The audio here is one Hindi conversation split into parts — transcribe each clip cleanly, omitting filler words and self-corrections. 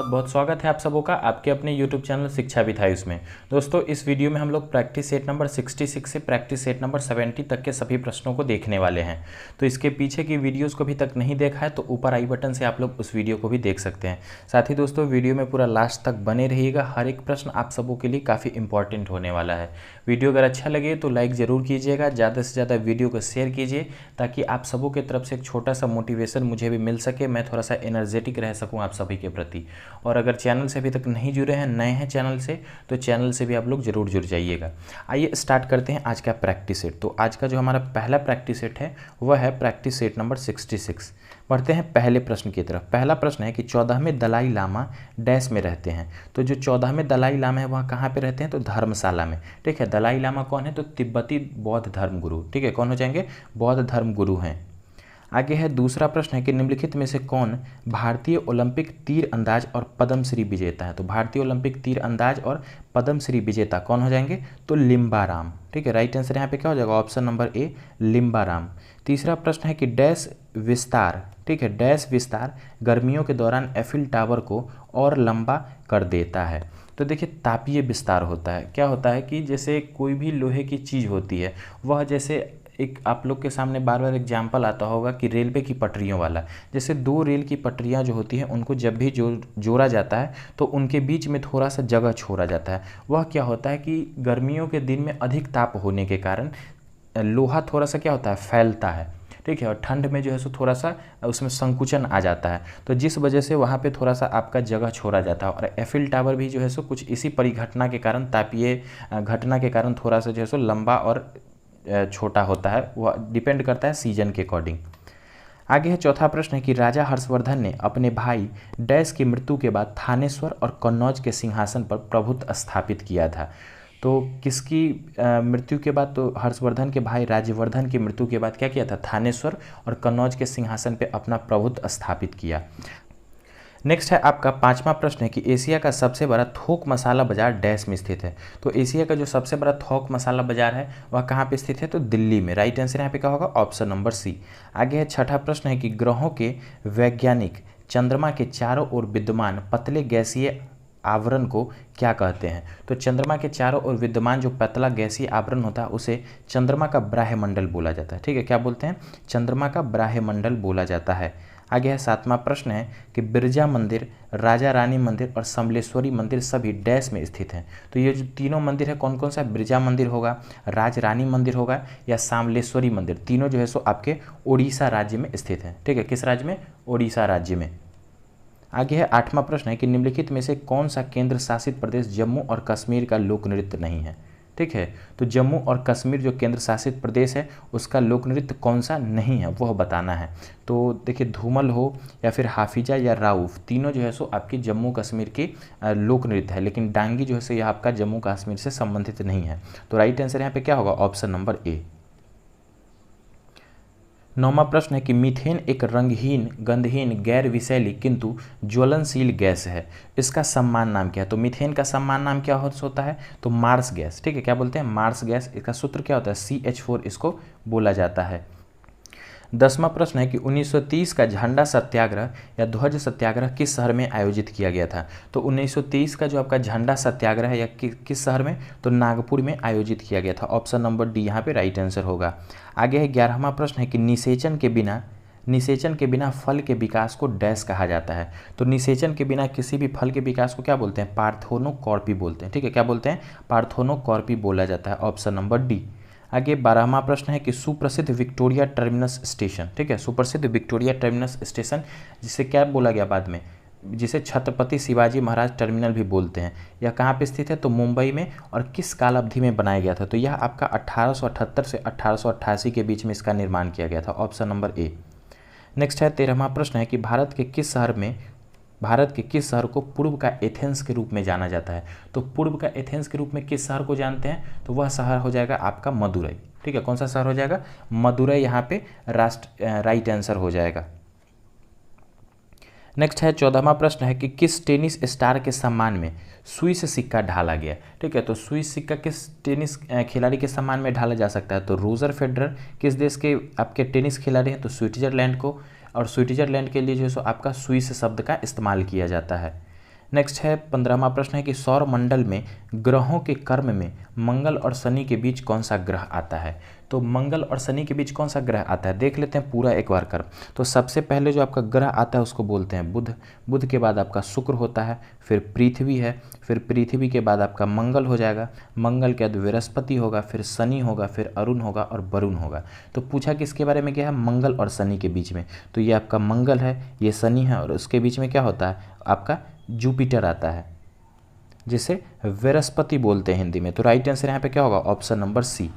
बहुत स्वागत है आप सबों का आपके अपने YouTube चैनल शिक्षा विद आयुष में। दोस्तों, इस वीडियो में हम लोग प्रैक्टिस सेट नंबर 66 से प्रैक्टिस सेट नंबर 70 तक के सभी प्रश्नों को देखने वाले हैं। तो इसके पीछे की वीडियोस को अभी तक नहीं देखा है तो ऊपर आई बटन से आप लोग उस वीडियो को भी देख सकते हैं। साथ ही दोस्तों, वीडियो में पूरा लास्ट तक बने रहिएगा। हर एक प्रश्न आप सबों के लिए काफ़ी इंपॉर्टेंट होने वाला है। वीडियो अगर अच्छा लगे तो लाइक ज़रूर कीजिएगा, ज़्यादा से ज़्यादा वीडियो को शेयर कीजिए ताकि आप सबों की तरफ से एक छोटा सा मोटिवेशन मुझे भी मिल सके, मैं थोड़ा सा एनर्जेटिक रह सकूँ आप सभी के प्रति। और अगर चैनल से अभी तक नहीं जुड़े हैं, नए हैं चैनल से, तो चैनल से भी आप लोग जरूर जुड़ जाइएगा। आइए स्टार्ट करते हैं आज का प्रैक्टिस सेट। तो आज का जो हमारा पहला प्रैक्टिस सेट है वह है प्रैक्टिस सेट नंबर 66। बढ़ते हैं पहले प्रश्न की तरफ। पहला प्रश्न है कि 14वें दलाई लामा डैश में रहते हैं। तो जो 14वें दलाई लामा है वह कहाँ पे रहते हैं? तो धर्मशाला में। ठीक है, दलाई लामा कौन है? तो तिब्बती बौद्ध धर्म गुरु। ठीक है, कौन हो जाएंगे? बौद्ध धर्म गुरु हैं। आगे है दूसरा प्रश्न है कि निम्नलिखित में से कौन भारतीय ओलंपिक तीर अंदाज और पद्मश्री विजेता है? तो भारतीय ओलंपिक तीर अंदाज और पद्मश्री विजेता कौन हो जाएंगे? तो लिम्बाराम। ठीक है, राइट आंसर यहाँ पे क्या हो जाएगा? Option number A, Limbaram. तीसरा प्रश्न है कि डैश विस्तार, ठीक है, डैश विस्तार गर्मियों के दौरान एफिल टावर को और लंबा कर देता है। तो देखिए, तापीय विस्तार होता है। क्या होता है कि जैसे कोई भी लोहे की चीज़ होती है, वह जैसे एक आप लोग के सामने बार बार एग्जाम्पल आता होगा कि रेलवे की पटरियों वाला, जैसे दो रेल की पटरियां जो होती हैं उनको जब भी जोड़ा जाता है तो उनके बीच में थोड़ा सा जगह छोड़ा जाता है। वह क्या होता है कि गर्मियों के दिन में अधिक ताप होने के कारण लोहा थोड़ा सा क्या होता है? फैलता है। ठीक है, और ठंड में जो है सो थोड़ा सा उसमें संकुचन आ जाता है, तो जिस वजह से वहाँ पे थोड़ा सा आपका जगह छोड़ा जाता है। और एफिल टावर भी जो है सो कुछ इसी परिघटना के कारण, तापीय घटना के कारण थोड़ा सा जो है सो लंबा और छोटा होता है। वह डिपेंड करता है सीजन के अकॉर्डिंग। आगे है चौथा प्रश्न है कि राजा हर्षवर्धन ने अपने भाई डैश की मृत्यु के बाद थानेश्वर और कन्नौज के सिंहासन पर प्रभुत्व स्थापित किया था। तो किसकी मृत्यु के बाद? तो हर्षवर्धन के भाई राज्यवर्धन की मृत्यु के बाद क्या किया था? थानेश्वर और कन्नौज के सिंहासन पर अपना प्रभुत्व स्थापित किया। नेक्स्ट है आपका पांचवा प्रश्न है कि एशिया का सबसे बड़ा थोक मसाला बाजार डैश में स्थित है। तो एशिया का जो सबसे बड़ा थोक मसाला बाजार है वह कहाँ पे स्थित है? तो दिल्ली में। राइट आंसर यहाँ पे क्या होगा? Option number C. आगे है छठा प्रश्न है कि ग्रहों के वैज्ञानिक चंद्रमा के चारों ओर विद्यमान पतले गैसीय आवरण को क्या कहते हैं? तो चंद्रमा के चारों ओर विद्यमान जो पतला गैसीय आवरण होता है उसे चंद्रमा का ब्राह्मंडल बोला जाता है। ठीक है, क्या बोलते हैं? चंद्रमा का ब्राह्मंडल बोला जाता है। आगे है सातवां प्रश्न है कि बिरजा मंदिर, राजा रानी मंदिर और समलेश्वरी मंदिर सभी डैश में स्थित हैं। तो ये जो तीनों मंदिर है कौन कौन सा? बिरजा मंदिर होगा, राज रानी मंदिर होगा या समलेश्वरी मंदिर। तीनों जो है सो आपके उड़ीसा राज्य में स्थित हैं। ठीक है, किस राज्य में? उड़ीसा राज्य में। आगे है आठवां प्रश्न है कि निम्नलिखित में से कौन सा केंद्र शासित प्रदेश जम्मू और कश्मीर का लोक नृत्य नहीं है? ठीक है, तो जम्मू और कश्मीर जो केंद्र शासित प्रदेश है उसका लोक नृत्य कौन सा नहीं है वह बताना है। तो देखिए, धूमल हो या फिर हाफिजा या राउफ, तीनों जो है सो आपकी जम्मू कश्मीर की लोक नृत्य है, लेकिन डांगी जो है सो यह आपका जम्मू कश्मीर से संबंधित नहीं है। तो राइट आंसर यहाँ पे क्या होगा? Option number A. नौवां प्रश्न है कि मीथेन एक रंगहीन, गंधहीन, गैर विषैली किंतु ज्वलनशील गैस है। इसका सम्मान नाम क्या है? तो मीथेन का सम्मान नाम क्या होता है? तो मार्स गैस। ठीक है, क्या बोलते हैं? Marsh gas. इसका सूत्र क्या होता है? CH4 इसको बोला जाता है। 10वां प्रश्न है कि 1930 का झंडा सत्याग्रह या ध्वज सत्याग्रह किस शहर में आयोजित किया गया था? तो 1930 का जो आपका झंडा सत्याग्रह है या किस शहर में? तो नागपुर में आयोजित किया गया था। ऑप्शन नंबर डी यहाँ पे राइट आंसर होगा। आगे है 11वां प्रश्न है कि निषेचन के बिना फल के विकास को डैश कहा जाता है। तो निषेचन के बिना किसी भी फल के विकास को क्या बोलते हैं? पार्थेनोकॉर्पी बोलते हैं। ठीक है, क्या बोलते हैं? पार्थेनोकॉर्पी बोला जाता है। Option number D. आगे 12वां प्रश्न है कि सुप्रसिद्ध विक्टोरिया टर्मिनस स्टेशन, ठीक है, सुप्रसिद्ध विक्टोरिया टर्मिनस स्टेशन जिसे क्या बोला गया बाद में? जिसे छत्रपति शिवाजी महाराज टर्मिनल भी बोलते हैं, यह कहाँ पे स्थित है? तो मुंबई में। और किस काल अवधि में बनाया गया था? तो यह आपका 1878 से 1888 के बीच में इसका निर्माण किया गया था। Option number A. नेक्स्ट है 13वां प्रश्न है कि भारत के किस शहर को पूर्व का एथेंस के रूप में जाना जाता है? तो पूर्व का एथेंस के रूप में किस शहर को जानते हैं? तो वह शहर हो जाएगा आपका मदुरई। ठीक है, कौन सा शहर हो जाएगा? मदुरई यहाँ पे राइट आंसर हो जाएगा। नेक्स्ट है 14वां प्रश्न है कि किस टेनिस स्टार के सम्मान में स्विस सिक्का ढाला गया? ठीक है, तो स्विस सिक्का किस टेनिस खिलाड़ी के सम्मान में ढाला जा सकता है? तो रोजर फेडरर किस देश के आपके टेनिस खिलाड़ी हैं? तो स्विट्जरलैंड को। और स्विट्जरलैंड के लिए जो है सो आपका स्विस शब्द का इस्तेमाल किया जाता है। नेक्स्ट है 15वां प्रश्न है कि सौर मंडल में ग्रहों के क्रम में मंगल और शनि के बीच कौन सा ग्रह आता है। तो मंगल और शनि के बीच कौन सा ग्रह आता है, देख लेते हैं पूरा एक बार क्रम। तो सबसे पहले जो आपका ग्रह आता है उसको बोलते हैं बुध, बुध के बाद आपका शुक्र होता है, फिर पृथ्वी है, फिर पृथ्वी के बाद आपका मंगल हो जाएगा, मंगल के बाद बृहस्पति होगा, फिर शनि होगा, फिर अरुण होगा और वरुण होगा। तो पूछा किसके बारे में क्या है, मंगल और शनि के बीच में। तो ये आपका मंगल है, ये शनि है, और उसके बीच में क्या होता है आपका जुपिटर आता है, जिसे बृहस्पति बोलते हैं हिंदी में। तो राइट आंसर यहाँ पे क्या होगा, ऑप्शन नंबर सी।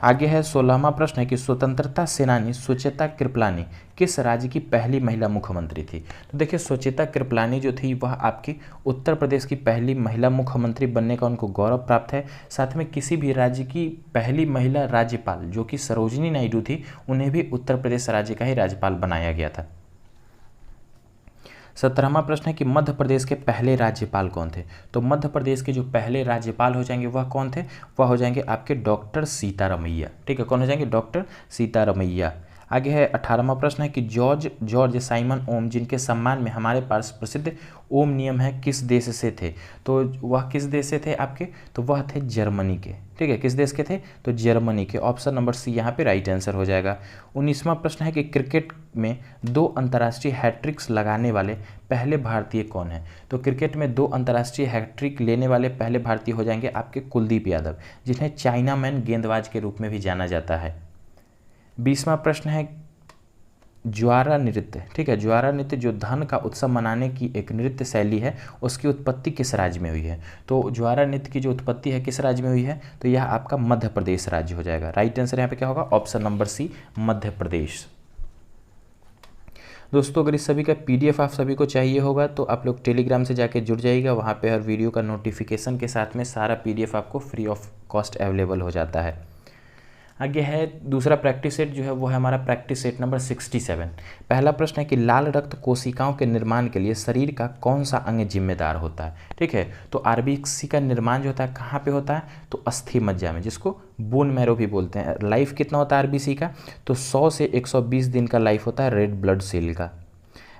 आगे है 16वां प्रश्न है कि स्वतंत्रता सेनानी सुचेता कृपलानी किस राज्य की पहली महिला मुख्यमंत्री थी। तो देखिए सुचेता कृपलानी जो थी वह आपकी उत्तर प्रदेश की पहली महिला मुख्यमंत्री बनने का उनको गौरव प्राप्त है। साथ में किसी भी राज्य की पहली महिला राज्यपाल जो कि सरोजिनी नायडू थी, उन्हें भी उत्तर प्रदेश राज्य का ही राज्यपाल बनाया गया था। 17वां प्रश्न है कि मध्य प्रदेश के पहले राज्यपाल कौन थे। तो मध्य प्रदेश के जो पहले राज्यपाल हो जाएंगे वह कौन थे, वह हो जाएंगे आपके डॉक्टर सीतारमैया। ठीक है, कौन हो जाएंगे, डॉक्टर सीतारमैया। आगे है 18वां प्रश्न है कि जॉर्ज साइमन ओम जिनके सम्मान में हमारे पास प्रसिद्ध ओम नियम है किस देश से थे। तो वह किस देश से थे आपके, तो वह थे जर्मनी के। ठीक है, किस देश के थे, तो जर्मनी के। ऑप्शन नंबर सी यहाँ पे राइट आंसर हो जाएगा। 19वां प्रश्न है कि क्रिकेट में 2 अंतर्राष्ट्रीय हैट्रिक्स लगाने वाले पहले भारतीय कौन है। तो क्रिकेट में 2 अंतर्राष्ट्रीय हैट्रिक लेने वाले पहले भारतीय हो जाएंगे आपके कुलदीप यादव, जिन्हें चाइना मैन गेंदबाज के रूप में भी जाना जाता है। 20वां प्रश्न है ज्वारा नृत्य। ठीक है, ज्वारा नृत्य जो धन का उत्सव मनाने की एक नृत्य शैली है, उसकी उत्पत्ति किस राज्य में हुई है। तो ज्वारा नृत्य की जो उत्पत्ति है किस राज्य में हुई है, तो यह आपका मध्य प्रदेश राज्य हो जाएगा। राइट आंसर यहाँ पे क्या होगा, ऑप्शन नंबर सी, मध्य प्रदेश। दोस्तों अगर इस सभी का PDF आप सभी को चाहिए होगा तो आप लोग टेलीग्राम से जाके जुड़ जाइएगा, वहाँ पे हर वीडियो का नोटिफिकेशन के साथ में सारा PDF आपको फ्री ऑफ कॉस्ट अवेलेबल हो जाता है। आगे है दूसरा प्रैक्टिस सेट जो है वो है हमारा प्रैक्टिस सेट नंबर 67। पहला प्रश्न है कि लाल रक्त कोशिकाओं के निर्माण के लिए शरीर का कौन सा अंग जिम्मेदार होता है। ठीक है, तो RBC का निर्माण जो होता है कहाँ पे होता है, तो अस्थि मज्जा में, जिसको बोन मैरो भी बोलते हैं। लाइफ कितना होता है RBC का, तो 100 से 120 दिन का लाइफ होता है रेड ब्लड सेल का।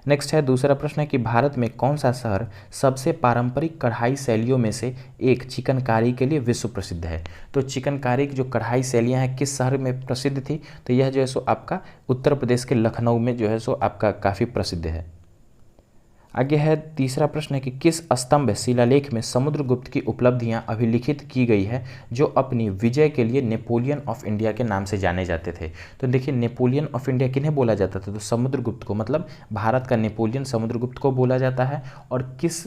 नेक्स्ट है दूसरा प्रश्न है कि भारत में कौन सा शहर सबसे पारंपरिक कढ़ाई शैलियों में से एक चिकनकारी के लिए विश्व प्रसिद्ध है। तो चिकनकारी की जो कढ़ाई शैलियाँ हैं किस शहर में प्रसिद्ध थी, तो यह जो है सो आपका उत्तर प्रदेश के लखनऊ में जो है सो आपका काफ़ी प्रसिद्ध है। आगे है तीसरा प्रश्न है कि किस स्तंभ शिलालेख में समुद्रगुप्त की उपलब्धियां अभिलिखित की गई है जो अपनी विजय के लिए नेपोलियन ऑफ इंडिया के नाम से जाने जाते थे। तो देखिए नेपोलियन ऑफ इंडिया किन्हें बोला जाता था, तो समुद्रगुप्त को, मतलब भारत का नेपोलियन समुद्रगुप्त को बोला जाता है। और किस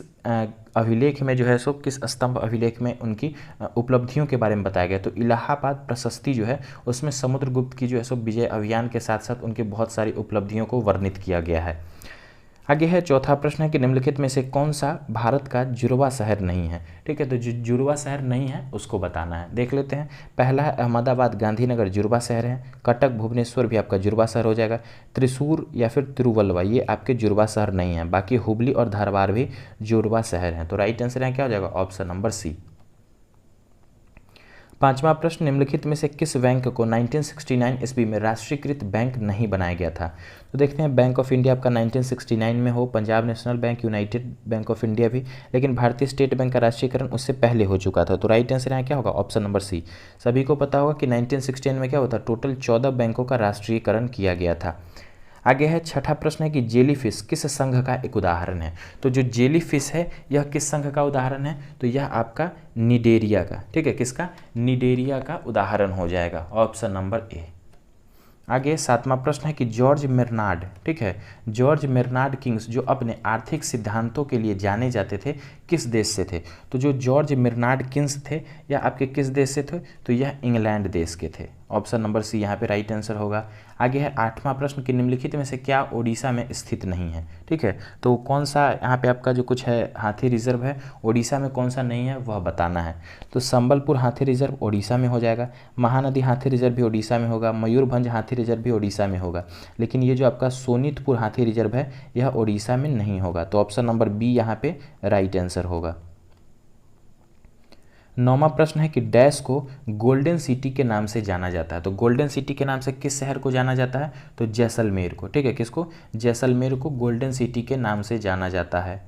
अभिलेख में जो है सो किस स्तंभ अभिलेख में उनकी उपलब्धियों के बारे में बताया गया, तो इलाहाबाद प्रशस्ति जो है उसमें समुद्रगुप्त की जो है सो विजय अभियान के साथ साथ उनके बहुत सारी उपलब्धियों को वर्णित किया गया है। आगे है चौथा प्रश्न है कि निम्नलिखित में से कौन सा भारत का जुड़वा शहर नहीं है। ठीक है, तो जो जुड़वा शहर नहीं है उसको बताना है, देख लेते हैं। पहला है अहमदाबाद गांधीनगर जुड़वा शहर है, कटक भुवनेश्वर भी आपका जुड़वा शहर हो जाएगा, त्रिशूर या फिर तिरुवल्लवा ये आपके जुड़वा शहर नहीं है, बाकी हुबली और धारवाड़ भी जुड़वा शहर हैं। तो राइट आंसर यहाँ क्या हो जाएगा, ऑप्शन नंबर सी। पांचवा प्रश्न, निम्नलिखित में से किस बैंक को 1969 ईस्वी में राष्ट्रीयकृत बैंक नहीं बनाया गया था। तो देखते हैं बैंक ऑफ इंडिया आपका 1969 में हो, Punjab national bank, United bank of India भी, लेकिन भारतीय स्टेट बैंक का राष्ट्रीयकरण उससे पहले हो चुका था। तो राइट आंसर यहाँ क्या होगा, ऑप्शन नंबर सी। सभी को पता होगा कि 1969 में क्या होता, टोटल 14 बैंकों का राष्ट्रीयकरण किया गया था। आगे है छठा प्रश्न है कि जेलीफिश किस संघ का एक उदाहरण है। तो जो जेलीफिश है यह किस संघ का उदाहरण है, तो यह आपका निडेरिया का, ठीक है, किसका, निडेरिया का उदाहरण हो जाएगा, ऑप्शन नंबर ए। आगे सातवां प्रश्न है कि जॉर्ज मेर्नार्ड, ठीक है, जॉर्ज मेर्नार्ड किंग्स जो अपने आर्थिक सिद्धांतों के लिए जाने जाते थे किस देश से थे। तो जो जॉर्ज मेर्नार्ड किंग्स थे यह आपके किस देश से थे, तो यह इंग्लैंड देश के थे, ऑप्शन नंबर सी यहाँ पे राइट आंसर होगा। आगे है आठवां प्रश्न कि निम्नलिखित में से क्या ओडिशा में स्थित नहीं है। ठीक है, तो कौन सा यहाँ पे आपका जो कुछ है हाथी रिजर्व है ओडिशा में कौन सा नहीं है वह बताना है। तो संबलपुर हाथी रिजर्व ओडिशा में हो जाएगा, महानदी हाथी रिजर्व भी ओडिशा में होगा, मयूरभंज हाथी रिजर्व भी ओडिशा में होगा, लेकिन ये जो आपका सोनीतपुर हाथी रिजर्व है यह ओडिशा में नहीं होगा। तो ऑप्शन नंबर बी यहाँ पे राइट आंसर होगा। नौवां प्रश्न है कि डैश को गोल्डन सिटी के नाम से जाना जाता है। तो गोल्डन सिटी के नाम से किस शहर को जाना जाता है, तो जैसलमेर को, ठीक है, किसको, जैसलमेर को गोल्डन सिटी के नाम से जाना जाता है।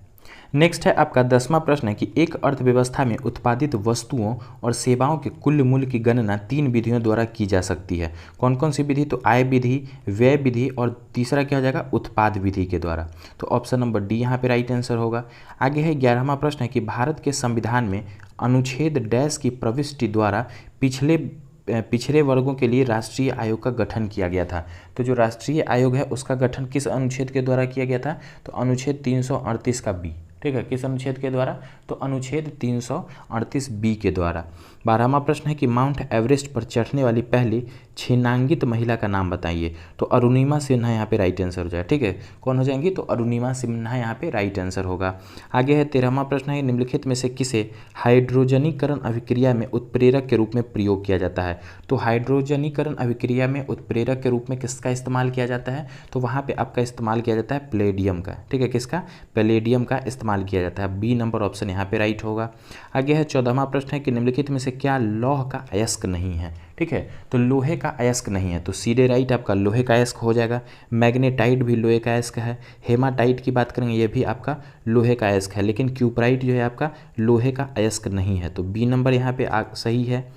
नेक्स्ट है आपका 10वां प्रश्न है कि एक अर्थव्यवस्था में उत्पादित वस्तुओं और सेवाओं के कुल मूल्य की गणना 3 विधियों द्वारा की जा सकती है। कौन कौन सी विधि? तो आय विधि, व्यय विधि और तीसरा क्या हो जाएगा? उत्पाद विधि के द्वारा। तो ऑप्शन नंबर डी यहाँ पे राइट आंसर होगा। आगे है 11वां प्रश्न है कि भारत के संविधान में अनुच्छेद डैश की प्रविष्टि द्वारा पिछड़े वर्गों के लिए राष्ट्रीय आयोग का गठन किया गया था। तो जो राष्ट्रीय आयोग है उसका गठन किस अनुच्छेद के द्वारा किया गया था? तो अनुच्छेद 338 का बी। ठीक है, किस अनुच्छेद के द्वारा? तो अनुच्छेद 338 बी के द्वारा। 12वां प्रश्न है कि माउंट एवरेस्ट पर चढ़ने वाली पहली छिन्नांगित महिला का नाम बताइए। तो अरुणिमा सिन्हा यहाँ पे राइट आंसर हो जाए। ठीक है, कौन हो जाएंगी? तो अरुणिमा सिन्हा यहाँ पे राइट आंसर होगा। आगे है 13वां प्रश्न है निम्नलिखित में से किसे हाइड्रोजनीकरण अभिक्रिया में उत्प्रेरक के रूप में प्रयोग किया जाता है? तो हाइड्रोजनीकरण अभिक्रिया में उत्प्रेरक के रूप में किसका इस्तेमाल किया जाता है? तो वहाँ पे आपका इस्तेमाल किया जाता है प्लेडियम का। ठीक है, किसका? पैलेडियम का इस्तेमाल किया जाता है। बी नंबर ऑप्शन यहाँ पे राइट होगा। आगे है 14वां प्रश्न है कि निम्नलिखित में से क्या लौह का अयस्क नहीं है? ठीक है, तो लोहे का अयस्क नहीं है, तो सीधे राइट आपका लोहे का अयस्क हो जाएगा। मैग्नेटाइट भी लोहे का अयस्क है। हेमाटाइट की बात करेंगे ये भी आपका लोहे का अयस्क है, लेकिन क्यूपराइट जो है आपका लोहे का अयस्क नहीं है। तो बी नंबर यहाँ पे सही है।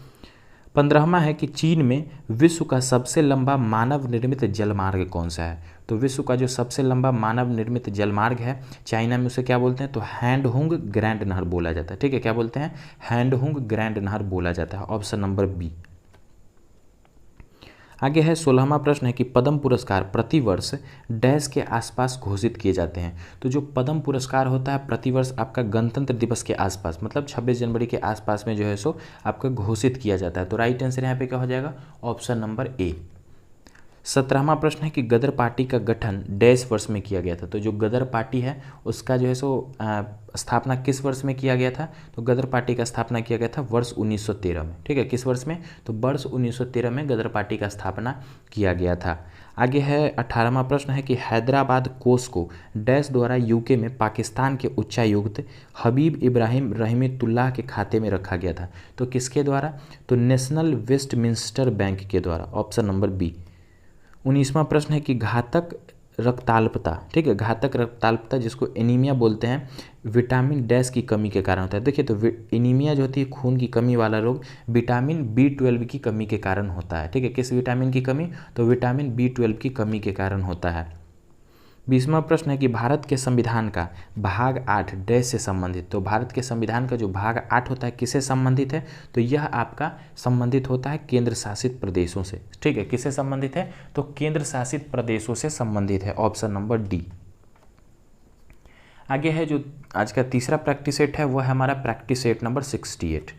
15वां है कि चीन में विश्व का सबसे लंबा मानव निर्मित जलमार्ग कौन सा है? तो विश्व का जो सबसे लंबा मानव निर्मित जलमार्ग है चाइना में, उसे क्या बोलते हैं? तो हैंडहुंग ग्रैंड नहर बोला जाता है। ठीक है, क्या बोलते हैं? हैंडहुंग ग्रैंड नहर बोला जाता है। Option number B. आगे है 16वां प्रश्न है कि पद्म पुरस्कार प्रतिवर्ष डैश के आसपास घोषित किए जाते हैं। तो जो पद्म पुरस्कार होता है प्रतिवर्ष आपका गणतंत्र दिवस के आसपास, मतलब 26 जनवरी के आसपास में जो है सो आपका घोषित किया जाता है। तो राइट आंसर यहाँ पे क्या हो जाएगा? Option number A. 17वां प्रश्न है कि गदर पार्टी का गठन डैश वर्ष में किया गया था। तो जो गदर पार्टी है उसका जो है सो स्थापना किस वर्ष में किया गया था? तो गदर पार्टी का स्थापना किया गया था वर्ष 1913 में। ठीक है, किस वर्ष में? तो वर्ष 1913 में गदर पार्टी का स्थापना किया गया था। आगे है 18वां प्रश्न है कि हैदराबाद कोष को डैश द्वारा यूके में पाकिस्तान के उच्चायुक्त हबीब इब्राहिम रहमतुल्लाह के खाते में रखा गया था। तो किसके द्वारा? तो नेशनल वेस्टमिंस्टर बैंक के द्वारा। Option number B. 19वां प्रश्न है कि घातक रक्ताल्पता, ठीक है, घातक रक्ताल्पता जिसको एनीमिया बोलते हैं, विटामिन डैश की कमी के कारण होता है। देखिए, तो एनीमिया जो होती है खून की कमी वाला रोग विटामिन B12 की कमी के कारण होता है। ठीक है, किस विटामिन की कमी? तो विटामिन B12 की कमी के कारण होता है। 20वां प्रश्न है कि भारत के संविधान का भाग 8 डैश से संबंधित। तो भारत के संविधान का जो भाग 8 होता है किससे संबंधित है? तो यह आपका संबंधित होता है केंद्र शासित प्रदेशों से। ठीक है, किससे संबंधित है? तो केंद्र शासित प्रदेशों से संबंधित है। Option number D. आगे है जो आज का तीसरा प्रैक्टिस सेट है वह है हमारा practice set number 68।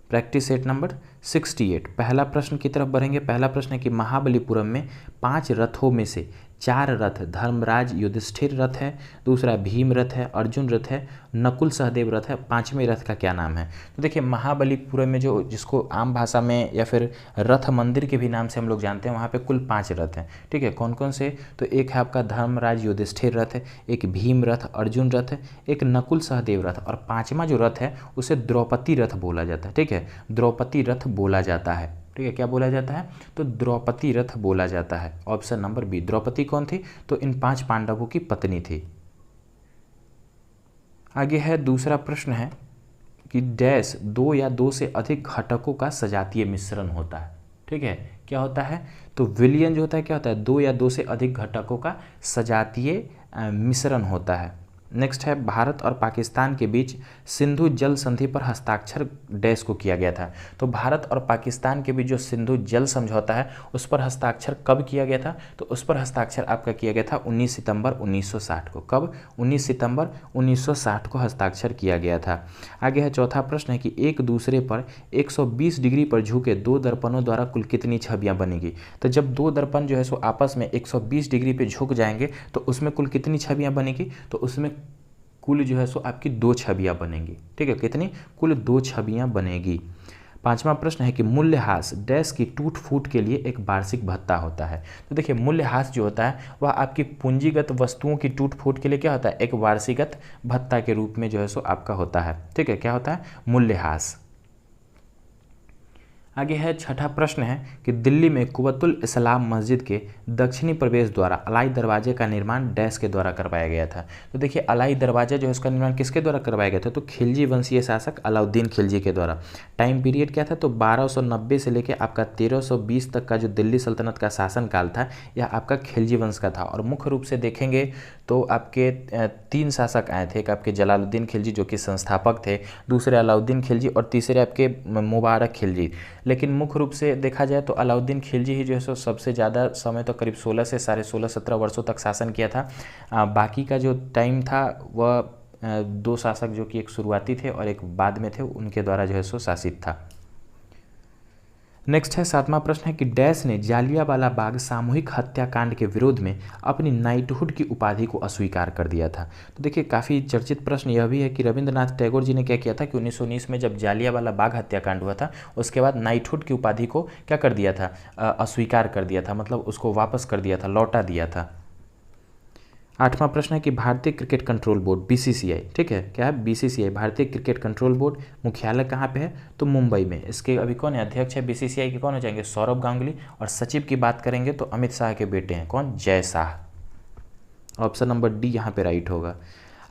Practice set number 68 पहला प्रश्न की तरफ बढ़ेंगे। पहला प्रश्न है कि महाबलीपुरम में 5 रथों में से 4 रथ धर्मराज युधिष्ठिर रथ है, दूसरा भीम रथ है, अर्जुन रथ है, नकुल सहदेव रथ है, 5वें रथ का क्या नाम है? तो देखिए, महाबलीपुरम में जो जिसको आम भाषा में या फिर रथ मंदिर के भी नाम से हम लोग जानते हैं, वहाँ पे कुल 5 रथ हैं। ठीक है, कौन कौन से? तो एक है आपका धर्मराज युधिष्ठिर रथ है, एक भीम रथ, अर्जुन रथ है, एक नकुल सहदेव रथ, और 5वां जो रथ है उसे द्रौपदी रथ बोला जाता है। ठीक है, द्रौपदी रथ बोला जाता है। ठीक है, क्या बोला जाता है? तो द्रौपदी रथ बोला जाता है। Option number B. द्रौपदी कौन थी? तो इन 5 पांडवों की पत्नी थी। आगे है दूसरा प्रश्न है कि डैश 2 या 2 से अधिक घटकों का सजातीय मिश्रण होता है। ठीक है, क्या होता है? तो विलयन जो होता है क्या होता है? 2 या 2 से अधिक घटकों का सजातीय मिश्रण होता है। नेक्स्ट है भारत और पाकिस्तान के बीच सिंधु जल संधि पर हस्ताक्षर डैश को किया गया था। तो भारत और पाकिस्तान के बीच जो सिंधु जल समझौता है उस पर हस्ताक्षर कब किया गया था? तो उस पर हस्ताक्षर आपका किया गया था 19 सितंबर 1960 को। कब? 19 सितंबर 1960 को हस्ताक्षर किया गया था। आगे है चौथा प्रश्न है कि एक दूसरे पर 120 डिग्री पर झुके 2 दर्पणों द्वारा कुल कितनी छवियां बनेगी? तो जब 2 दर्पण जो है सो आपस में 120 डिग्री पे झुक जाएंगे तो उसमें कुल कितनी छवियां बनेगी? तो उसमें कुल जो है सो आपकी 2 छवियां बनेंगी। ठीक है, कितनी? कुल 2 छवियां बनेगी। 5वां प्रश्न है कि मूल्यह्रास डैश की टूट फूट के लिए एक वार्षिक भत्ता होता है। तो देखिए, मूल्यह्रास जो होता है वह आपकी पूंजीगत वस्तुओं की टूट फूट के लिए क्या होता है? एक वार्षिकगत भत्ता के रूप में जो है सो आपका होता है। ठीक है, क्या होता है? मूल्यह्रास। आगे है छठा प्रश्न है कि दिल्ली में कुव्वतुल इस्लाम मस्जिद के दक्षिणी प्रवेश द्वारा अलाई दरवाजे का निर्माण डैश के द्वारा करवाया गया था। तो देखिए अलाई दरवाजा जो है उसका निर्माण किसके द्वारा करवाया गया था, तो खिलजी वंशीय शासक अलाउद्दीन खिलजी के द्वारा। टाइम पीरियड क्या था, तो 1290 से लेकर आपका 1320 तक का जो दिल्ली सल्तनत का शासनकाल था यह आपका खिलजी वंश का था। और मुख्य रूप से देखेंगे तो आपके 3 शासक आए थे, एक आपके जलालुद्दीन खिलजी जो कि संस्थापक थे, दूसरे अलाउद्दीन खिलजी और तीसरे आपके मुबारक खिलजी। लेकिन मुख्य रूप से देखा जाए तो अलाउद्दीन खिलजी ही जो है सो सबसे ज़्यादा समय तो करीब 16 से 16.5-17 वर्षों तक शासन किया था। बाकी का जो टाइम था वह 2 शासक जो कि एक शुरुआती थे और एक बाद में थे उनके द्वारा जो है सो शासित था। नेक्स्ट है 7वां प्रश्न है कि डैश ने जालियांवाला बाग सामूहिक हत्याकांड के विरोध में अपनी नाइटहुड की उपाधि को अस्वीकार कर दिया था। तो देखिए काफ़ी चर्चित प्रश्न यह भी है कि रविंद्रनाथ टैगोर जी ने क्या किया था कि 1919 में जब जालियांवाला बाग हत्याकांड हुआ था उसके बाद नाइटहुड की उपाधि को क्या कर दिया था, अस्वीकार कर दिया था, मतलब उसको वापस कर दिया था, लौटा दिया था। 8वां प्रश्न है कि भारतीय क्रिकेट कंट्रोल बोर्ड BCCI, ठीक है, क्या है BCCI भारतीय क्रिकेट कंट्रोल बोर्ड मुख्यालय कहाँ पे है, तो मुंबई में। इसके अभी कौन है अध्यक्ष है BCCI के, कौन हो जाएंगे, सौरभ गांगुली। और सचिव की बात करेंगे तो अमित शाह के बेटे हैं, कौन, Jay Shah. Option number D यहाँ पे राइट होगा।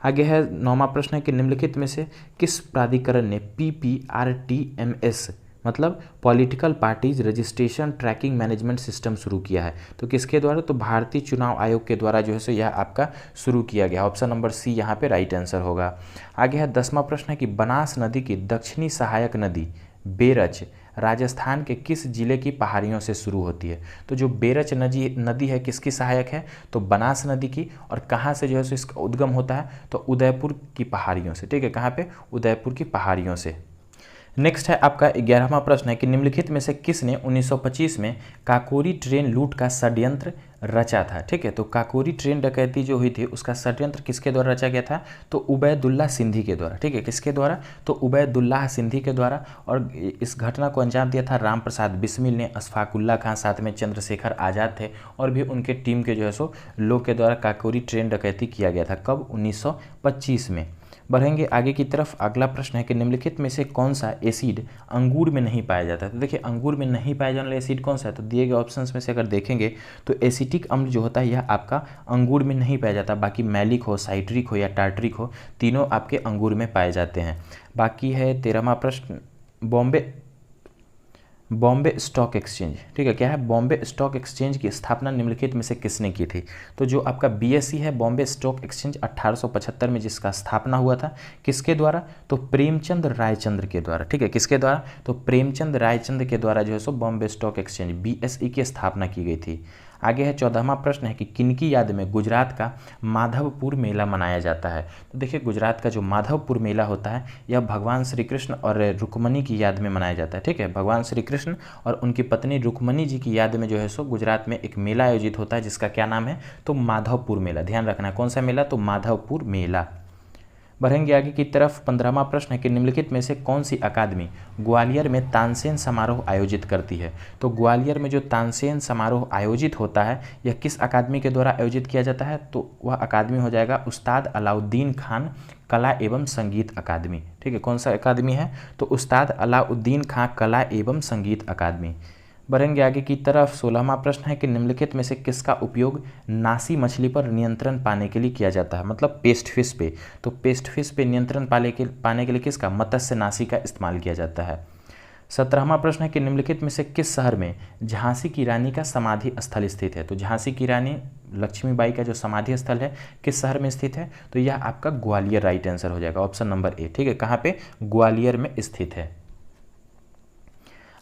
आगे है 9वां प्रश्न है कि निम्नलिखित में से किस प्राधिकरण ने PPRTMS मतलब political parties registration tracking management system शुरू किया है, तो किसके द्वारा, तो भारतीय चुनाव आयोग के द्वारा जो है सो यह आपका शुरू किया गया। ऑप्शन नंबर सी यहाँ पे राइट आंसर होगा। आगे है 10वां प्रश्न है कि बनास नदी की दक्षिणी सहायक नदी बेरच राजस्थान के किस जिले की पहाड़ियों से शुरू होती है, तो जो बेरच नदी है किसकी सहायक है, तो बनास नदी की। और कहाँ से जो है सो इसका उद्गम होता है, तो उदयपुर की पहाड़ियों से, ठीक है, कहाँ पे, उदयपुर की पहाड़ियों से। नेक्स्ट है आपका 11वां प्रश्न है कि निम्नलिखित में से किसने 1925 में काकोरी ट्रेन लूट का षड्यंत्र रचा था, ठीक है। तो काकोरी ट्रेन डकैती जो हुई थी उसका षड्यंत्र किसके द्वारा रचा गया था, तो उबैदुल्लाह सिंधी के द्वारा, ठीक है, किसके द्वारा, तो उबैदुल्लाह सिंधी के द्वारा। और इस घटना को अंजाम दिया था राम प्रसाद बिस्मिल ने, अशफाकुल्ला खां, साथ में चंद्रशेखर आज़ाद थे और भी उनके टीम के जो है सो लोग के द्वारा काकोरी ट्रेन डकैती किया गया था। कब, 1925 में। बढ़ेंगे आगे की तरफ। अगला प्रश्न है कि निम्नलिखित में से कौन सा एसिड अंगूर में नहीं पाया जाता है, तो देखिए अंगूर में नहीं पाया जाने वाला एसिड कौन सा है, तो दिए गए ऑप्शंस में से अगर देखेंगे तो एसिटिक अम्ल जो होता है यह आपका अंगूर में नहीं पाया जाता। बाकी मैलिक हो, साइट्रिक हो या टार्ट्रिक हो, तीनों आपके अंगूर में पाए जाते हैं। बाकी है 13वां प्रश्न, बॉम्बे स्टॉक एक्सचेंज, ठीक है, क्या है, बॉम्बे स्टॉक एक्सचेंज की स्थापना निम्नलिखित में से किसने की थी, तो जो आपका BSE है बॉम्बे स्टॉक एक्सचेंज 1875 में जिसका स्थापना हुआ था, किसके द्वारा, तो प्रेमचंद रायचंद्र के द्वारा, ठीक है, किसके द्वारा, तो प्रेमचंद रायचंद्र के द्वारा जो है सो बॉम्बे स्टॉक एक्सचेंज BSE की स्थापना की गई थी। आगे है 14वां प्रश्न है कि किनकी याद में गुजरात का माधवपुर मेला मनाया जाता है, तो देखिए गुजरात का जो माधवपुर मेला होता है यह भगवान श्री कृष्ण और रुक्मणी की याद में मनाया जाता है, ठीक है, भगवान श्री कृष्ण और उनकी पत्नी रुक्मणी जी की याद में जो है सो गुजरात में एक मेला आयोजित होता है जिसका क्या नाम है, तो माधवपुर मेला। ध्यान रखना है कौन सा मेला, तो माधवपुर मेला। बढ़ेंगे आगे की तरफ। 15वां प्रश्न है कि निम्नलिखित में से कौन सी अकादमी ग्वालियर में तानसेन समारोह आयोजित करती है, तो ग्वालियर में जो तानसेन समारोह आयोजित होता है यह किस अकादमी के द्वारा आयोजित किया जाता है, तो वह अकादमी हो जाएगा उस्ताद अलाउद्दीन खान कला एवं संगीत अकादमी, ठीक है, कौन सा अकादमी है, तो उस्ताद अलाउद्दीन खान कला एवं संगीत अकादमी। बढ़ेंगे आगे की तरफ। 16वां प्रश्न है कि निम्नलिखित में से किसका उपयोग नासी मछली पर नियंत्रण पाने के लिए किया जाता है, मतलब पेस्ट फिश पे, तो पेस्ट फिश पे नियंत्रण पाने के लिए किसका, मत्स्य नासी का इस्तेमाल किया जाता है। 17वां प्रश्न है कि निम्नलिखित में से किस शहर में झांसी की रानी का समाधि स्थल स्थित है, तो झांसी की रानी लक्ष्मीबाई का जो समाधि स्थल है किस शहर में स्थित है, तो यह आपका ग्वालियर राइट आंसर हो जाएगा, ऑप्शन नंबर ए, ठीक है, कहाँ पे, ग्वालियर में स्थित है।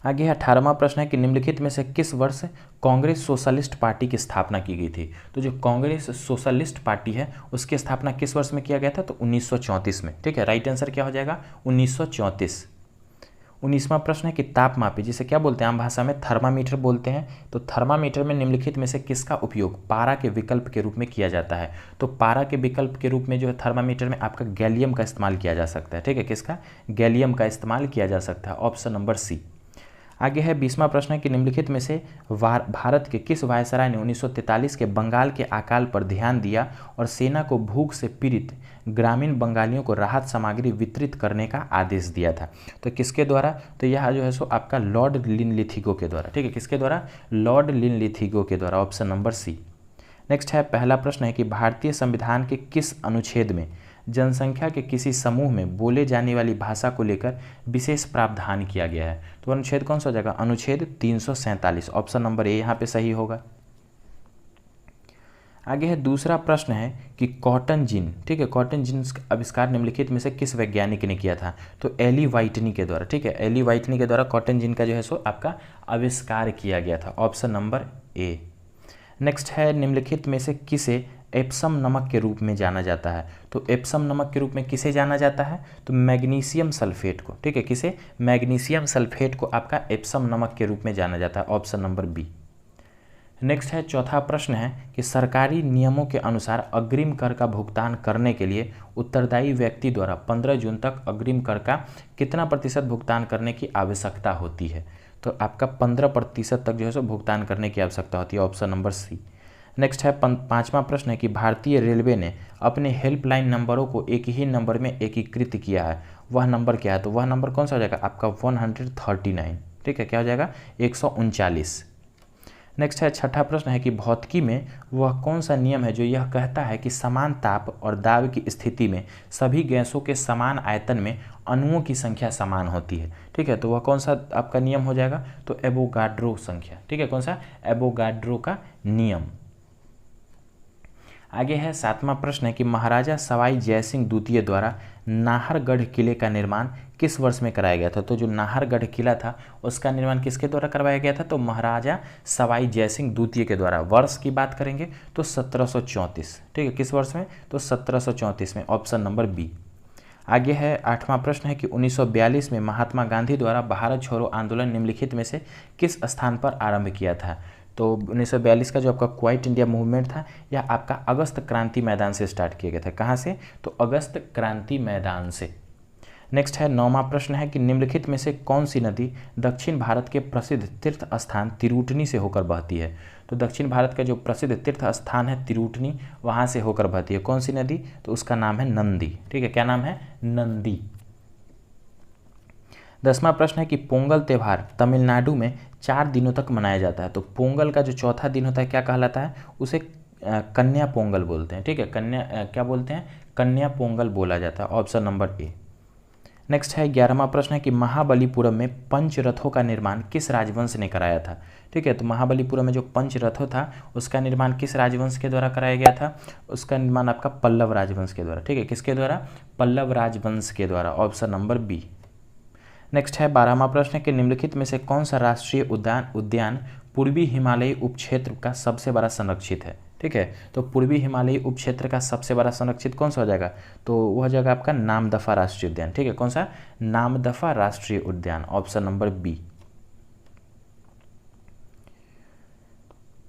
आगे 18वां प्रश्न है कि निम्नलिखित में से किस वर्ष कांग्रेस सोशलिस्ट पार्टी की स्थापना की गई थी, तो जो कांग्रेस सोशलिस्ट पार्टी है उसकी स्थापना किस वर्ष में किया गया था, तो 1934 में, ठीक है, राइट आंसर क्या हो जाएगा, 1934। 19वां प्रश्न है कि तापमापी जिसे क्या बोलते हैं, आम भाषा में थर्मामीटर बोलते हैं, तो थर्मामीटर में निम्नलिखित में से किसका उपयोग पारा के विकल्प के रूप में किया जाता है, तो पारा के विकल्प के रूप में जो है थर्मामीटर में आपका गैलियम का इस्तेमाल किया जा सकता है, ठीक है, किसका, गैलियम का इस्तेमाल किया जा सकता है, ऑप्शन नंबर सी। आगे है 20वां प्रश्न है कि निम्नलिखित में से भारत के किस वायसराय ने 1943 के बंगाल के अकाल पर ध्यान दिया और सेना को भूख से पीड़ित ग्रामीण बंगालियों को राहत सामग्री वितरित करने का आदेश दिया था? तो किसके द्वारा? तो यह जो है सो आपका लॉर्ड लिनलिथिगो के द्वारा। ठीक है, किसके द्वारा? लॉर्ड लिनलिथिगो के द्वारा, ऑप्शन नंबर सी। नेक्स्ट है पहला प्रश्न है कि भारतीय संविधान के किस अनुच्छेद में जनसंख्या के किसी समूह में बोले जाने वाली भाषा को लेकर विशेष प्रावधान किया गया है? तो अनुच्छेद कौन सा हो जाएगा? अनुच्छेद 347, ऑप्शन नंबर ए यहाँ पे सही होगा। आगे है दूसरा प्रश्न है कि कॉटन जिन, ठीक है, कॉटन जिन का आविष्कार निम्नलिखित में से किस वैज्ञानिक ने किया था? तो एली व्हाइटनी के द्वारा। ठीक है, एली व्हाइटनी के द्वारा कॉटन जिन का जो है सो आपका आविष्कार किया गया था, ऑप्शन नंबर ए। नेक्स्ट है निम्नलिखित में से किसे एप्सम नमक के रूप में जाना जाता है? तो एप्सम नमक के रूप में किसे जाना जाता है? तो मैग्नीशियम सल्फेट को। ठीक है, किसे? मैग्नीशियम सल्फेट को आपका एप्सम नमक के रूप में जाना जाता है, ऑप्शन नंबर बी। नेक्स्ट है चौथा प्रश्न है कि सरकारी नियमों के अनुसार अग्रिम कर का भुगतान करने के लिए उत्तरदायी व्यक्ति द्वारा 15 जून तक अग्रिम कर का कितना प्रतिशत भुगतान करने की आवश्यकता होती है? तो आपका 15% तक जो है सो भुगतान करने की आवश्यकता होती है, ऑप्शन नंबर सी। नेक्स्ट है पांचवा प्रश्न है कि भारतीय रेलवे ने अपने हेल्पलाइन नंबरों को एक ही नंबर में एकीकृत किया है, वह नंबर क्या है? तो वह नंबर कौन सा हो जाएगा? आपका 139। ठीक है, क्या हो जाएगा? 139। नेक्स्ट है छठा प्रश्न है कि भौतिकी में वह कौन सा नियम है जो यह कहता है कि समान ताप और दाब की स्थिति में सभी गैसों के समान आयतन में अणुओं की संख्या समान होती है? ठीक है, तो वह कौन सा आपका नियम हो जाएगा? तो एवोगाड्रो संख्या। ठीक है, कौन सा? एवोगाड्रो का नियम। आगे है सातवां प्रश्न है कि महाराजा सवाई जयसिंह द्वितीय द्वारा नाहरगढ़ किले का निर्माण किस वर्ष में कराया गया था? तो जो नाहरगढ़ किला था उसका निर्माण किसके द्वारा करवाया गया था? तो महाराजा सवाई जयसिंह द्वितीय के द्वारा। वर्ष की बात करेंगे तो 1734। ठीक है, किस वर्ष में? तो 1734 में, ऑप्शन नंबर बी। आगे है आठवां प्रश्न है कि 1942 में महात्मा गांधी द्वारा भारत छोड़ो आंदोलन निम्नलिखित में से किस स्थान पर आरंभ किया था? तो 1942 का जो आपका क्वाइट इंडिया मूवमेंट था यह आपका अगस्त क्रांति मैदान से स्टार्ट किया गया था। कहाँ से? तो अगस्त क्रांति मैदान से। नेक्स्ट है नौवां प्रश्न है कि निम्नलिखित में से कौन सी नदी दक्षिण भारत के प्रसिद्ध तीर्थ स्थान तिरूटनी से होकर बहती है? तो दक्षिण भारत का जो प्रसिद्ध तीर्थ स्थान है तिरूटनी, वहाँ से होकर बहती है। कौन सी नदी? तो उसका नाम है नंदी। ठीक है, क्या नाम है? नंदी। 10वां प्रश्न है कि पोंगल त्यौहार तमिलनाडु में 4 दिनों तक मनाया जाता है। तो पोंगल का जो चौथा दिन होता है क्या कहलाता है? उसे कन्या पोंगल बोलते हैं। ठीक है, कन्या क्या बोलते हैं? कन्या पोंगल बोला जाता है, ऑप्शन नंबर ए। नेक्स्ट है 11वां प्रश्न है कि महाबलीपुरम में पंचरथों का निर्माण किस राजवंश ने कराया था? ठीक है, तो महाबलीपुरम में जो पंचरथों था उसका निर्माण किस राजवंश के द्वारा कराया गया था? उसका निर्माण आपका पल्लव राजवंश के द्वारा। ठीक है, किसके द्वारा? पल्लव राजवंश के द्वारा, ऑप्शन नंबर बी। नेक्स्ट है 12वां प्रश्न है कि निम्नलिखित में से कौन सा राष्ट्रीय उद्यान पूर्वी हिमालयी उपक्षेत्र का सबसे बड़ा संरक्षित है? ठीक है, तो पूर्वी हिमालयी उपक्षेत्र का सबसे बड़ा संरक्षित कौन सा हो जाएगा? तो वह जाएगा आपका नामदफा राष्ट्रीय उद्यान। ठीक है, कौन सा? नामदफा राष्ट्रीय उद्यान, ऑप्शन नंबर बी।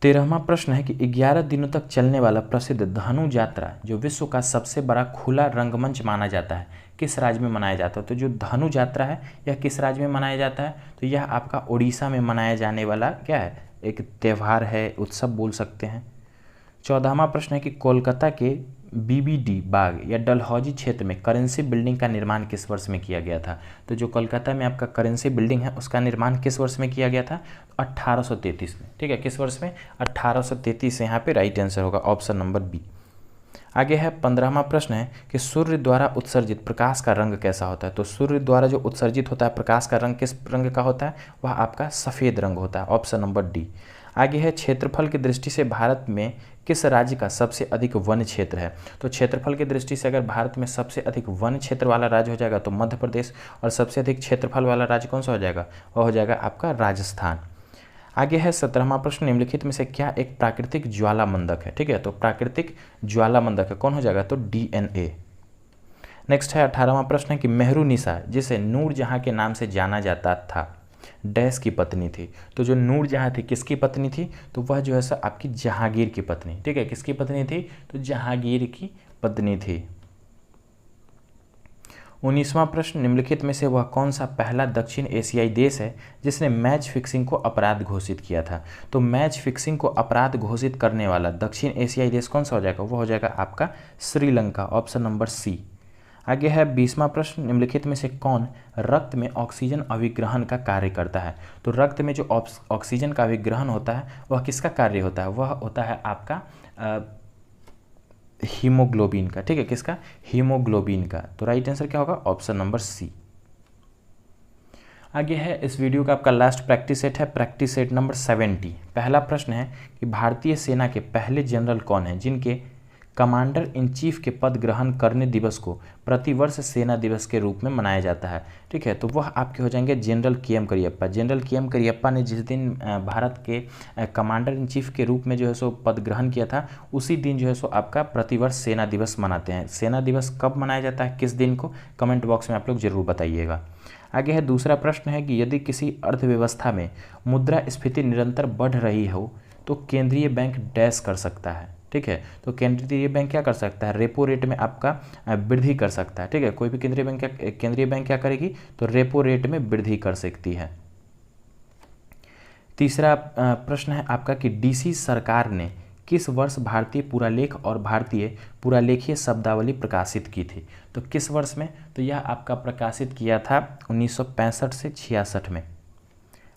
13वां प्रश्न है कि 11 दिनों तक चलने वाला प्रसिद्ध धनु यात्रा जो विश्व का सबसे बड़ा खुला रंगमंच माना जाता है किस राज्य में मनाया जाता है? तो जो धनु यात्रा है यह किस राज्य में मनाया जाता है? तो यह आपका उड़ीसा में मनाया जाने वाला क्या है? एक त्यौहार है, उत्सव बोल सकते हैं। 14वां प्रश्न है कि कोलकाता के बीबीडी बाग या डलहौजी क्षेत्र में करेंसी बिल्डिंग का निर्माण किस वर्ष में किया गया था? तो जो कोलकाता में आपका करेंसी बिल्डिंग है उसका निर्माण किस वर्ष में किया गया था? 1833 में। ठीक है, किस वर्ष में? 1833। यहाँ पे राइट आंसर होगा, ऑप्शन नंबर बी। आगे है 15वां प्रश्न है कि सूर्य द्वारा उत्सर्जित प्रकाश का रंग कैसा होता है? तो सूर्य द्वारा जो उत्सर्जित होता है प्रकाश का रंग किस रंग का होता है? वह आपका सफ़ेद रंग होता है, ऑप्शन नंबर डी। आगे है क्षेत्रफल की दृष्टि से भारत में किस राज्य का सबसे अधिक वन क्षेत्र है? तो क्षेत्रफल की दृष्टि से अगर भारत में सबसे अधिक वन क्षेत्र वाला राज्य हो जाएगा तो मध्य प्रदेश, और सबसे अधिक क्षेत्रफल वाला राज्य कौन सा हो जाएगा? वह हो जाएगा आपका राजस्थान। आगे है 17वां प्रश्न, निम्नलिखित में से क्या एक प्राकृतिक ज्वालामंदक है? ठीक है, तो प्राकृतिक ज्वालामंदक है, कौन हो जाएगा? तो DNA। नेक्स्ट है 18वां प्रश्न है कि मेहरुनिसा जिसे नूरजहां के नाम से जाना जाता था डैश की पत्नी थी? तो जो नूरजहां थी किसकी पत्नी थी? तो वह जो है सर आपकी जहांगीर की पत्नी। ठीक है, किसकी पत्नी थी? तो जहांगीर की पत्नी थी। 19वां प्रश्न, निम्नलिखित में से वह कौन सा पहला दक्षिण एशियाई देश है जिसने मैच फिक्सिंग को अपराध घोषित किया था? तो मैच फिक्सिंग को अपराध घोषित करने वाला दक्षिण एशियाई देश कौन सा हो जाएगा? वो हो जाएगा आपका श्रीलंका, ऑप्शन नंबर सी। आगे है 20वां प्रश्न, निम्नलिखित में से कौन रक्त में ऑक्सीजन अभिग्रहण का कार्य करता है? तो रक्त में जो ऑक्सीजन का अभिग्रहण होता है वह किसका कार्य होता है? वह होता है आपका हीमोग्लोबिन का। ठीक है, किसका? हीमोग्लोबिन का। तो राइट आंसर क्या होगा? Option number C. आगे है इस वीडियो का आपका लास्ट प्रैक्टिस सेट है, प्रैक्टिस सेट नंबर 70। पहला प्रश्न है कि भारतीय सेना के पहले जनरल कौन हैं जिनके कमांडर इन चीफ के पद ग्रहण करने दिवस को प्रतिवर्ष सेना दिवस के रूप में मनाया जाता है? ठीक है, तो वह आपके हो जाएंगे general KM. Cariappa. General KM. Cariappa ने जिस दिन भारत के कमांडर इन चीफ के रूप में जो है सो पद ग्रहण किया था, उसी दिन जो है सो आपका प्रतिवर्ष सेना दिवस मनाते हैं। सेना दिवस कब मनाया जाता है, किस दिन को, कमेंट बॉक्स में आप लोग जरूर बताइएगा। आगे है दूसरा प्रश्न है कि यदि किसी अर्थव्यवस्था में मुद्रास्फीति निरंतर बढ़ रही हो तो केंद्रीय बैंक डैश कर सकता है? ठीक है, तो केंद्रीय बैंक क्या कर सकता है? रेपो रेट में आपका वृद्धि कर सकता है। ठीक है, कोई भी केंद्रीय बैंक क्या करेगी? तो रेपो रेट में वृद्धि कर सकती है। तीसरा प्रश्न है आपका कि डीसी सरकार ने किस वर्ष भारतीय पुरालेख और भारतीय पुरालेखीय शब्दावली प्रकाशित की थी? तो किस वर्ष में? तो यह आपका प्रकाशित किया था 1965 से 66 में।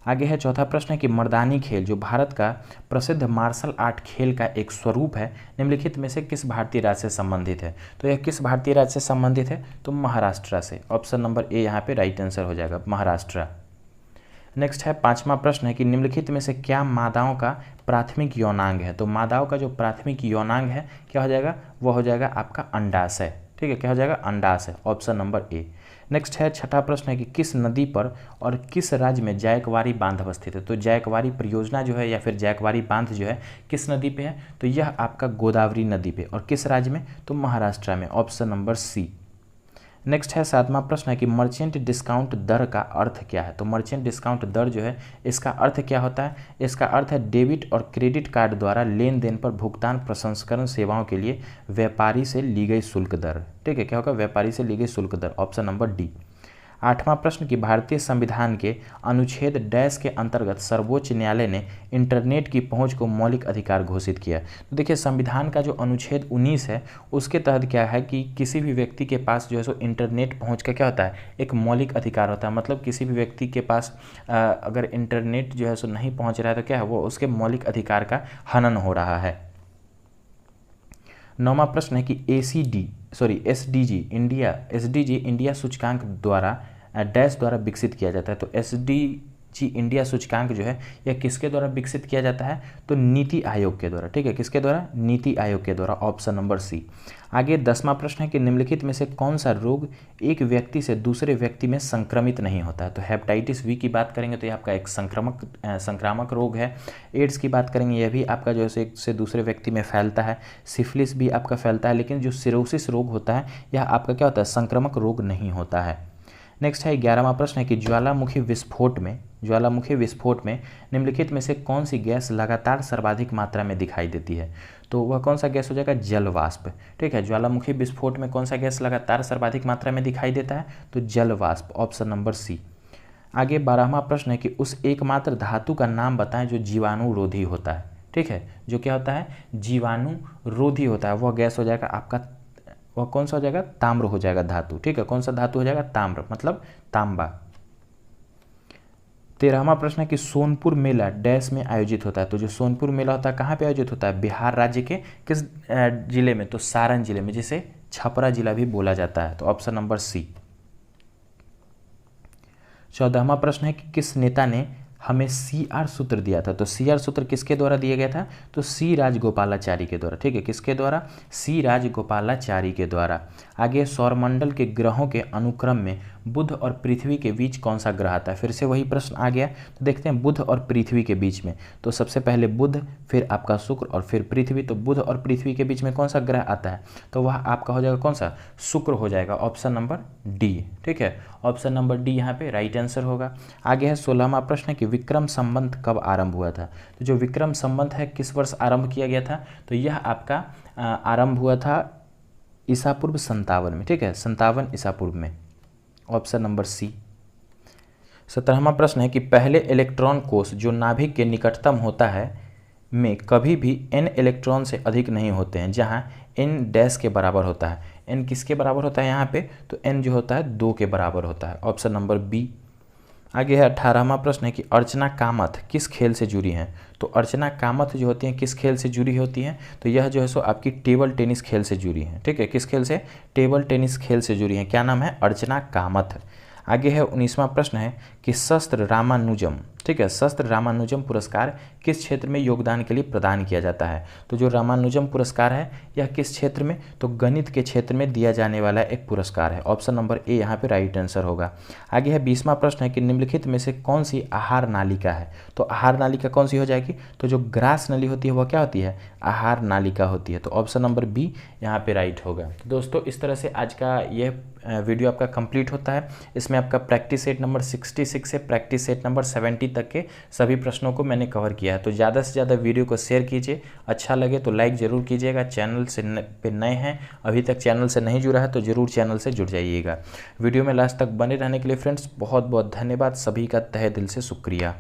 आगे है चौथा प्रश्न है कि मर्दानी खेल जो भारत का प्रसिद्ध मार्शल आर्ट खेल का एक स्वरूप है, निम्नलिखित में से किस भारतीय राज्य से संबंधित है? तो यह किस भारतीय राज्य से संबंधित है? तो महाराष्ट्र से। ऑप्शन नंबर ए यहाँ पे राइट आंसर हो जाएगा, महाराष्ट्र। नेक्स्ट है पांचवा प्रश्न है कि निम्नलिखित में से क्या मादाओं का प्राथमिक यौनांग है? तो मादाओं का जो प्राथमिक यौनांग है क्या हो जाएगा? वो हो जाएगा आपका अंडाशय। ठीक है, क्या हो जाएगा? अंडाशय, ऑप्शन नंबर ए। नेक्स्ट है छठा प्रश्न है कि किस नदी पर और किस राज्य में जायकवाड़ी बांध अवस्थित है? तो जायकवाड़ी परियोजना जो है या फिर जायकवाड़ी बांध जो है किस नदी पे है? तो यह आपका गोदावरी नदी पे। और किस राज्य में? तो महाराष्ट्र में, ऑप्शन नंबर सी। नेक्स्ट है सातवां प्रश्न है कि मर्चेंट डिस्काउंट दर का अर्थ क्या है? तो मर्चेंट डिस्काउंट दर जो है इसका अर्थ क्या होता है? इसका अर्थ है डेबिट और क्रेडिट कार्ड द्वारा लेन देन पर भुगतान प्रसंस्करण सेवाओं के लिए व्यापारी से ली गई शुल्क दर। ठीक है, क्या होगा? व्यापारी से ली गई शुल्क दर, ऑप्शन नंबर डी। आठवां प्रश्न कि भारतीय संविधान के अनुच्छेद डैश के अंतर्गत सर्वोच्च न्यायालय ने इंटरनेट की पहुंच को मौलिक अधिकार घोषित किया। तो देखिए संविधान का जो अनुच्छेद 19 है उसके तहत क्या है कि किसी भी व्यक्ति के पास जो है सो इंटरनेट पहुंच का क्या होता है? एक मौलिक अधिकार होता है। मतलब किसी भी व्यक्ति के पास अगर इंटरनेट जो है सो नहीं पहुँच रहा है तो क्या है? वो उसके मौलिक अधिकार का हनन हो रहा है। नौवां प्रश्न है कि एसडीजी इंडिया सूचकांक द्वारा डैश द्वारा विकसित किया जाता है। तो एसडीजी इंडिया सूचकांक जो है यह किसके द्वारा विकसित किया जाता है? तो नीति आयोग के द्वारा। ठीक है, किसके द्वारा? नीति आयोग के द्वारा, ऑप्शन नंबर सी। आगे 10वां प्रश्न है कि निम्नलिखित में से कौन सा रोग एक व्यक्ति से दूसरे व्यक्ति में संक्रमित नहीं होता है? तो हेपेटाइटिस बी की बात करेंगे तो यह आपका एक संक्रामक रोग है। एड्स की बात करेंगे यह भी आपका जो है एक से दूसरे व्यक्ति में फैलता है। सिफिलिस भी आपका फैलता है। लेकिन जो सिरोसिस रोग होता है यह आपका क्या होता है? संक्रामक रोग नहीं होता है। नेक्स्ट है 11वां प्रश्न है कि ज्वालामुखी विस्फोट में निम्नलिखित में से कौन सी गैस लगातार सर्वाधिक मात्रा में दिखाई देती है? तो वह कौन सा गैस हो जाएगा? जल वाष्प। ठीक है, ज्वालामुखी विस्फोट में कौन सा गैस लगातार सर्वाधिक मात्रा में दिखाई देता है? तो जल वाष्प, ऑप्शन नंबर सी। आगे 12वां प्रश्न है कि उस एकमात्र धातु का नाम बताएं जो जीवाणुरोधी होता है। ठीक है, जो क्या होता है? जीवाणुरोधी होता है। वह गैस हो जाएगा आपका, वह कौन सा हो जाएगा? ताम्र हो जाएगा धातु। ठीक है, कौन सा धातु हो जाएगा? ताम्र, मतलब तांबा। 13वां प्रश्न है कि सोनपुर मेला डैश में आयोजित होता है। तो जो सोनपुर मेला होता है कहाँ पे आयोजित होता है? बिहार राज्य के किस जिले में? तो सारण जिले में, जिसे छपरा जिला भी बोला जाता है। तो ऑप्शन नंबर सी। 14वां प्रश्न है कि किस नेता ने हमें CR सूत्र दिया था? तो CR सूत्र किसके द्वारा दिया गया था? तो C राजगोपालाचारी के द्वारा। ठीक है, किसके द्वारा? C राजगोपालाचारी के द्वारा। आगे सौरमंडल के ग्रहों के अनुक्रम में बुध और पृथ्वी के बीच कौन सा ग्रह आता है? फिर से वही प्रश्न आ गया। तो देखते हैं बुध और पृथ्वी के बीच में, तो सबसे पहले बुध, फिर आपका शुक्र और फिर पृथ्वी। तो बुध और पृथ्वी के बीच में कौन सा ग्रह आता है? तो वह आपका हो जाएगा कौन सा? शुक्र हो जाएगा, ऑप्शन नंबर डी। ठीक है, ऑप्शन नंबर डी यहाँ पे राइट आंसर होगा। आगे है 16वां प्रश्न है कि विक्रम संबंत कब आरंभ हुआ था? तो जो विक्रम संबंत है किस वर्ष आरंभ किया गया था? तो यह आपका आरंभ हुआ था ईसा पूर्व 57 में। ठीक है, 57 ईसा पूर्व में। ऑप्शन नंबर सी। 17वां प्रश्न है कि पहले इलेक्ट्रॉन कोष जो नाभिक के निकटतम होता है में कभी भी n इलेक्ट्रॉन से अधिक नहीं होते हैं, जहां n डैश के बराबर होता है। n किसके बराबर होता है यहाँ पे? तो n जो होता है 2 के बराबर होता है, ऑप्शन नंबर बी। आगे है 18वां प्रश्न है कि अर्चना कामत किस खेल से जुड़ी हैं? तो अर्चना कामत जो होती हैं किस खेल से जुड़ी होती हैं? तो यह जो है सो आपकी टेबल टेनिस खेल से जुड़ी हैं। ठीक है, किस खेल से? टेबल टेनिस खेल से जुड़ी हैं। क्या नाम है? अर्चना कामत। आगे है 19वां प्रश्न है कि शस्त्र रामानुजम, ठीक है, शस्त्र रामानुजम पुरस्कार किस क्षेत्र में योगदान के लिए प्रदान किया जाता है? तो जो रामानुजम पुरस्कार है यह किस क्षेत्र में? तो गणित के क्षेत्र में दिया जाने वाला एक पुरस्कार है, ऑप्शन नंबर ए यहाँ पे राइट आंसर होगा। आगे है 20वां प्रश्न है कि निम्नलिखित में से कौन सी आहार नालिका है? तो आहार नालिका कौन सी हो जाएगी? तो जो ग्रास नली होती है वह क्या होती है? आहार नालिका होती है, तो ऑप्शन नंबर बी यहाँ पे राइट होगा। तो दोस्तों इस तरह से आज का यह वीडियो आपका कंप्लीट होता है। इसमें आपका प्रैक्टिस सेट नंबर 66 से प्रैक्टिस सेट नंबर 70 तक के सभी प्रश्नों को मैंने कवर किया है। तो ज़्यादा से ज़्यादा वीडियो को शेयर कीजिए, अच्छा लगे तो लाइक ज़रूर कीजिएगा। चैनल से पे नए हैं, अभी तक चैनल से नहीं जुड़ा है तो ज़रूर चैनल से जुड़ जाइएगा। वीडियो में लास्ट तक बने रहने के लिए फ्रेंड्स बहुत बहुत धन्यवाद। सभी का तहे दिल से शुक्रिया।